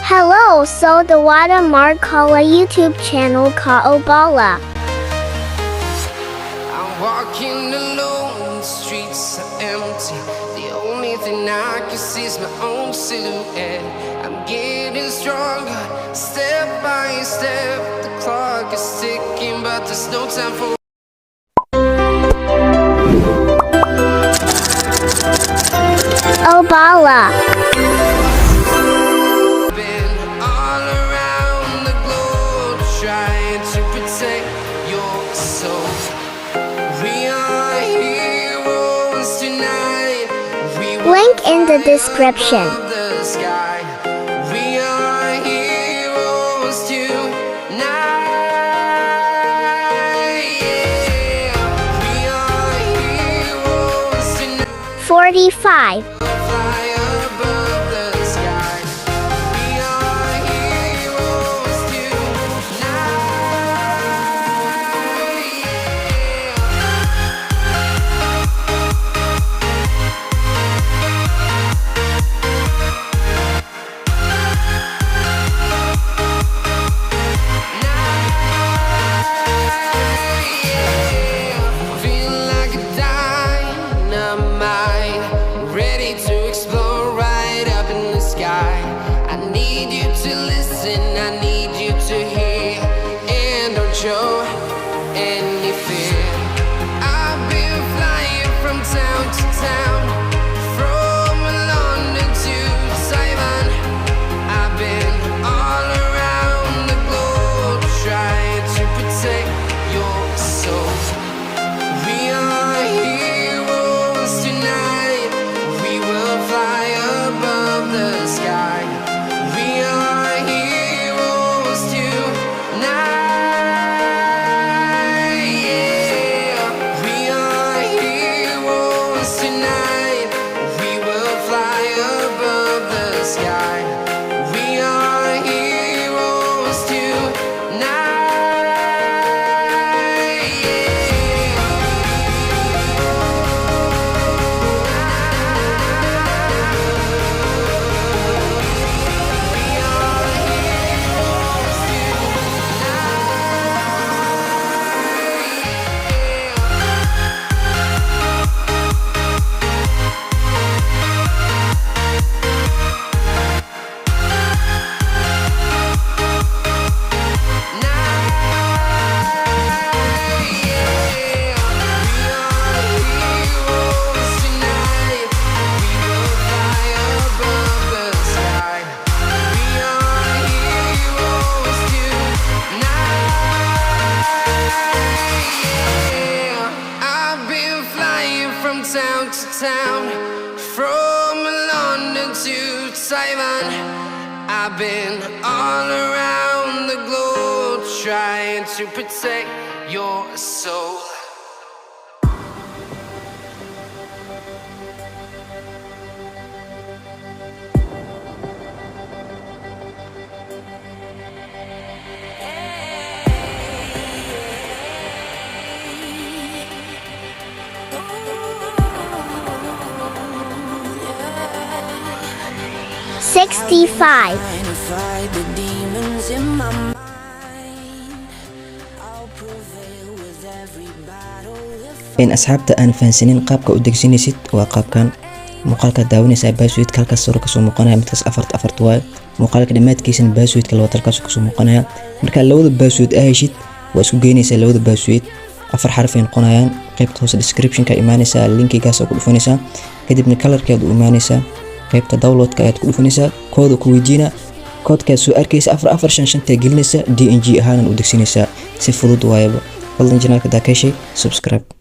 Hello, so the wada MARKA YouTube channel ka obala. I'm walking alone, the streets are empty. The only thing I can see is my own silhouette. I'm getting stronger, step by step. The clock is ticking, but there's no time for Obala. been all around the globe trying to protect your soul. We are heroes tonight. We will Link in the description. above the sky. We are heroes tonight. Yeah. We are heroes tonight. 45. Fly above the sky. We are heroes tonight. Feel like a dynamite, ready to explode right up in the sky. I need you to listen, I need you to hear, and don't show any fear. I've been flying from town to town, from London to Taiwan. I've been all around the globe trying to protect your soul. We are heroes tonight. We will fly above the sky. We are heroes tonight. Yeah. We are heroes tonight. We will fly above the sky. We are heroes I've been flying from town to town, from London to Taiwan. I've been all around the globe trying to protect your soul. Sixty-five. Fight the demons in my mind. I'll prevail with every battle. in asxaabta aan fahansanin qaabka u degsinaysid waa qaabkan muuqaalka daawanaysa passwordka halkaas soo kasoo muuqanaya midkaas afart waaye muuqaalka dhamaadkiisana passwordka laba halkaas kasoo muuqanaya marka labada password ay heshid waa isku geynaysaa labada password afar xaraf ay noqonayaan qaybta hoose description-ka imaanaysa linkigaas oo ku dhufanaysa kadibna color-keeda u imaanaysa qaybta download-ka ayaad ku dhufanaysa kooda ku weydiina koodkaas soo arkaysa 4455 gelinaysa dng ahaan u degsinaysa si fudud waayaba fadlan channelka daa ka heshay subscribe